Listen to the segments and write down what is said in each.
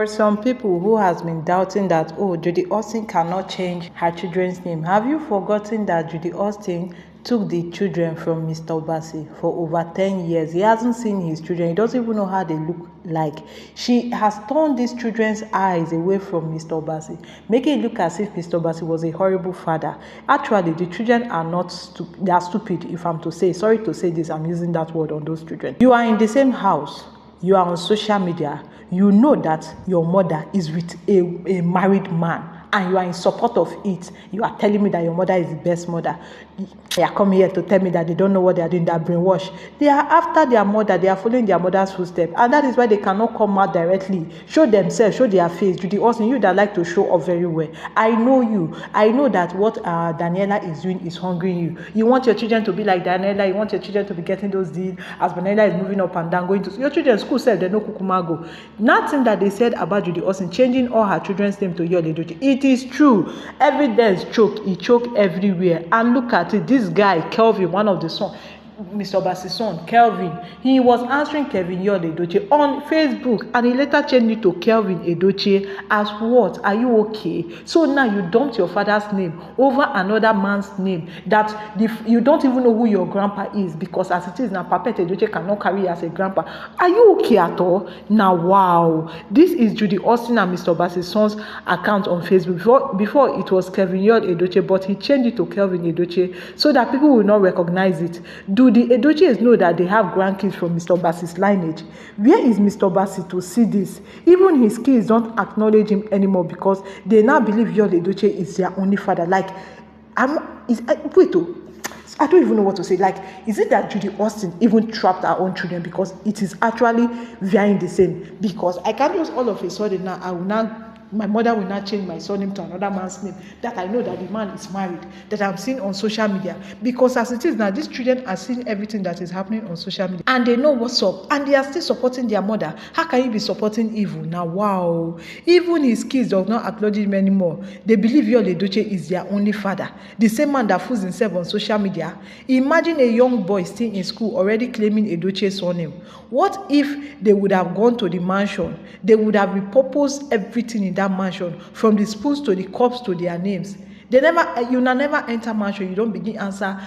For some people who has been doubting that, oh, Judy Austin cannot change her children's name, have you forgotten that Judy Austin took the children from Mr. Obasi for over 10 years? He hasn't seen his children. He doesn't even know how they look like. She has turned these children's eyes away from Mr. Obasi, making it look as if Mr. Obasi was a horrible father. Actually, the children are not stupid. They are stupid, if I'm to say. Sorry to say this, I'm using that word on those children. You are in the same house. You are on social media. You know that your mother is with a married man and you are in support of it. You are telling me that your mother is the best mother. They are coming here to tell me that they don't know what they are doing, they are brainwashed. They are after their mother, they are following their mother's footsteps. And that is why they cannot come out directly, show themselves, show their face. Judy Austin, you that like to show off very well. I know you. I know that what Daniela is doing is hungering you. You want your children to be like Daniela, you want your children to be getting those deals as Daniela is moving up and down, going to your children's school self, they know Kukumago. Nothing that they said about Judy Austin changing all her children's name to Yul Edochie. It is true. Evidence choke. He choke everywhere. And look at it. This guy, Kelvin, one of the sons, Mr. Obasi's son, Kelvin, he was answering Kevin Yul Edochie on Facebook, and he later changed it to Kelvin Edochie as what? Are you okay? So now you dumped your father's name over another man's name that you don't even know who your grandpa is, because as it is now, Papa Edochie cannot carry you as a grandpa. Are you okay at all? Now, wow. This is Judy Austin and Mr. Obasi's son's account on Facebook. Before it was Kevin Yul Edochie, but he changed it to Kelvin Edochie so that people will not recognize it. Do the Edochies know that they have grandkids from Mr. Obasi's lineage? Where is Mr. Obasi to see this? Even his kids don't acknowledge him anymore because they now believe Yul Edochie is their only father. Like, I don't even know what to say. Like, is it that Judy Austin even trapped her own children? Because it is actually very the same. Because I can't just all of a sudden now, my mother will not change my surname to another man's name that I know that the man is married, that I'm seeing on social media. Because as it is now, these children are seeing everything that is happening on social media and they know what's up, and they are still supporting their mother. How can you be supporting evil? Now, wow. Even his kids do not acknowledge him anymore. They believe Yul Edochie is their only father. The same man that fools himself on social media. Imagine a young boy still in school already claiming Edochie's surname. What if they would have gone to the mansion? They would have repurposed everything in that mansion, from the spoons to the cups to their names. You never enter mansion, you don't begin answer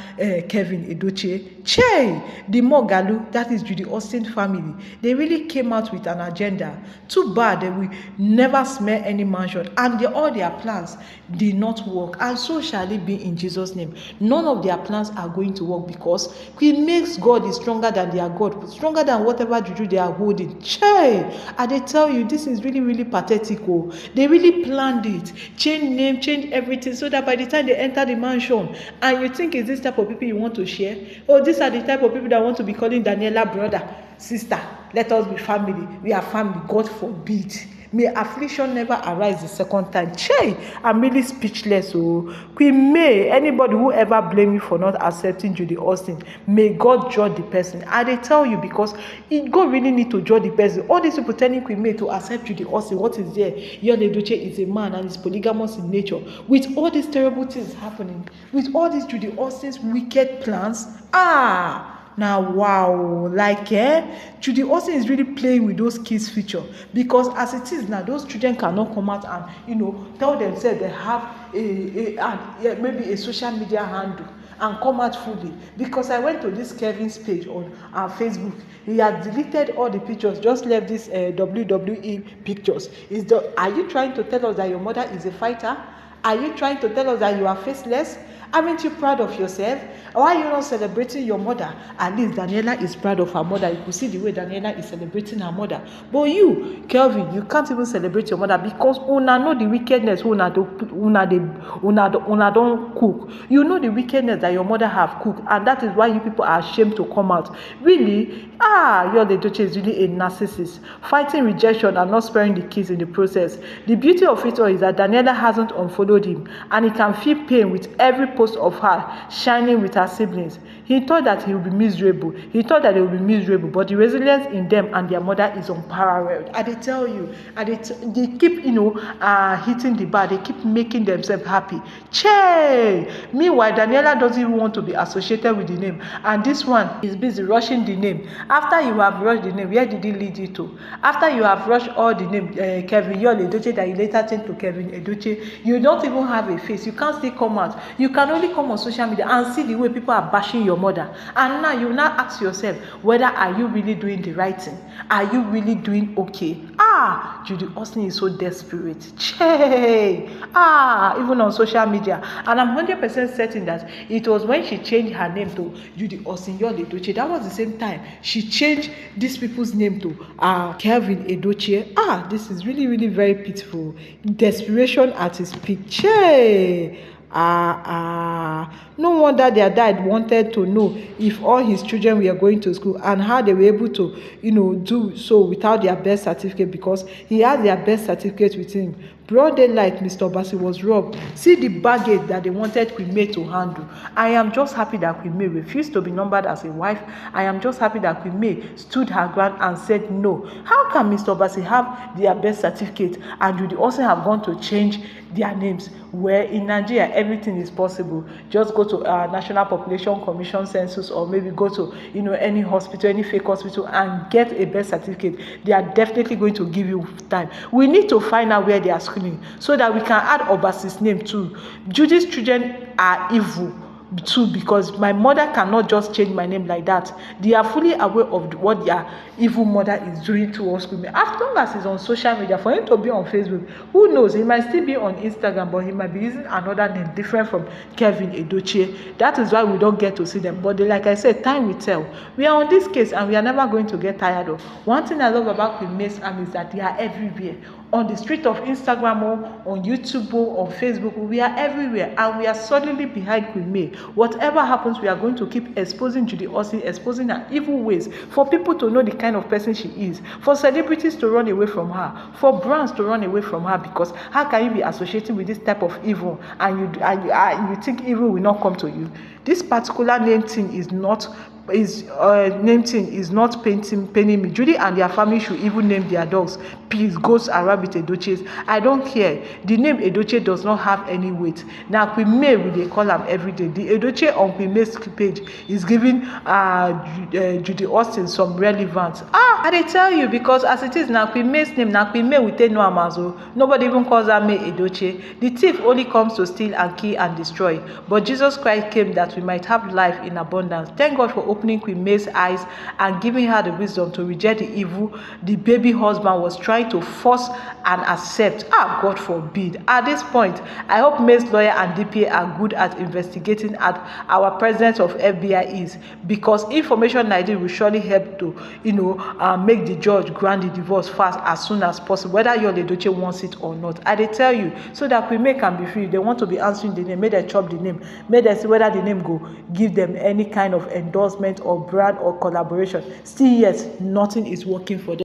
Kevin Edochie. Che, the Mogalu, that is Judy Austin family. They really came out with an agenda. Too bad they will never smell any mansion, and all their plans did not work. And so shall it be in Jesus' name. None of their plans are going to work, because it makes God is stronger than their God, stronger than whatever juju they are holding. Che, and they tell you this is really, really pathetic. Oh, they really planned it, change name, change everything, so that by the time they enter the mansion, and you think is this type of people you want to share? Oh, these are the type of people that want to be calling Daniela brother, sister. Let us be family. We are family. God forbid. May affliction never arise the second time. Che, I'm really speechless. Oh, Queen May, anybody who ever blame you for not accepting Judy Austin, may God judge the person. And they tell you, because God really need to judge the person. All these people telling Queen May to accept Judy Austin, what is there? Yul Edochie is a man and is polygamous in nature. With all these terrible things happening, with all these Judy Austin's wicked plans, now, wow, Judy Austin is really playing with those kids' future, because as it is now, those children cannot come out and, tell themselves they have maybe a social media handle and come out fully. Because I went to this Kevin's page on Facebook. He has deleted all the pictures, just left this WWE pictures. Are you trying to tell us that your mother is a fighter? Are you trying to tell us that you are faceless? Aren't you proud of yourself? Why are you not celebrating your mother? At least Daniela is proud of her mother. You could see the way Daniela is celebrating her mother. But you, Kelvin, you can't even celebrate your mother, because una know the wickedness una don't cook. You know the wickedness that your mother have cooked, and that is why you people are ashamed to come out. Really? Yul Edochie is really a narcissist, fighting rejection and not sparing the kids in the process. The beauty of it all is that Daniela hasn't unfollowed him, and he can feel pain with every post of her shining with her siblings. He thought that he would be miserable. He thought that they would be miserable, but the resilience in them and their mother is unparalleled. And they tell you, and they keep, hitting the bar. They keep making themselves happy. Che! Meanwhile, Daniela doesn't even want to be associated with the name, and this one is busy rushing the name. After you have rushed the name, where did it lead you to? After you have rushed all the name, Kevin Yul Edochie, that you later changed to Kevin Edochie, you don't even have a face. You can't still come out. You can only come on social media and see the way people are bashing your mother. And now you now ask yourself, whether are you really doing the right thing? Are you really doing okay? Judy Austin is so desperate. Che! Even on social media. And I'm 100% certain that it was when she changed her name to Judy Austin Yul Edochie. That was the same time she changed these people's name to Kevin Edochie. This is really, really very pitiful. Desperation at its peak. Che! No wonder their dad wanted to know if all his children were going to school and how they were able to, do so without their birth certificate, because he had their birth certificate with him. Broad daylight, Mr. Obasi was robbed. See the baggage that they wanted Queen May to handle. I am just happy that Queen May refused to be numbered as a wife. I am just happy that Queen May stood her ground and said no. How can Mr. Obasi have their birth certificate and Judy also have gone to change their names? Where in Nigeria everything is possible. Just go to National Population Commission census, or maybe go to any hospital, any fake hospital, and get a birth certificate. They are definitely going to give you time. We need to find out where they are screening so that we can add Obasi's name too. Judy's children are evil too, because my mother cannot just change my name like that. They are fully aware of what their evil mother is doing towards me. As long as he's on social media, for him to be on Facebook, who knows, he might still be on Instagram, but he might be using another name different from Kevin Edochie. That is why we don't get to see them. But like I said, time will tell. We are on this case and we are never going to get tired of. One thing I love about Queen May's army is that they are everywhere. On the street of Instagram, or on YouTube, or on Facebook, we are everywhere, and we are solidly behind Queen May. Whatever happens, we are going to keep exposing Judy Austin, exposing her evil ways, for people to know the kind of person she is, for celebrities to run away from her, for brands to run away from her, because how can you be associating with this type of evil and you think evil will not come to you? This particular name thing is not paining me. Judy and their family should even name their dogs pigs, goats, and rabbit Edochies. I don't care. The name Edochie does not have any weight. Now Queen May, they call them every day. The Edochie on Queen May's page is giving Judy Austin some relevance. I dey tell you, because as it is now, Queen May's name, now Queen May we take no amazo. Nobody even calls her May Edochie. The thief only comes to steal and kill and destroy. But Jesus Christ came that we might have life in abundance. Thank God for opening Queen May's eyes and giving her the wisdom to reject the evil the baby husband was trying to force and accept. God forbid. At this point, I hope May's lawyer and DPA are good at investigating at our president of FBI is, because information like this will surely help to make the judge grant the divorce fast as soon as possible, whether Yul Edochie wants it or not. I dey tell you, so that Queen May can be free. They want to be answering the name, may they chop the name, may they see whether the name go give them any kind of endorsement or brand or collaboration. Still yet, nothing is working for them.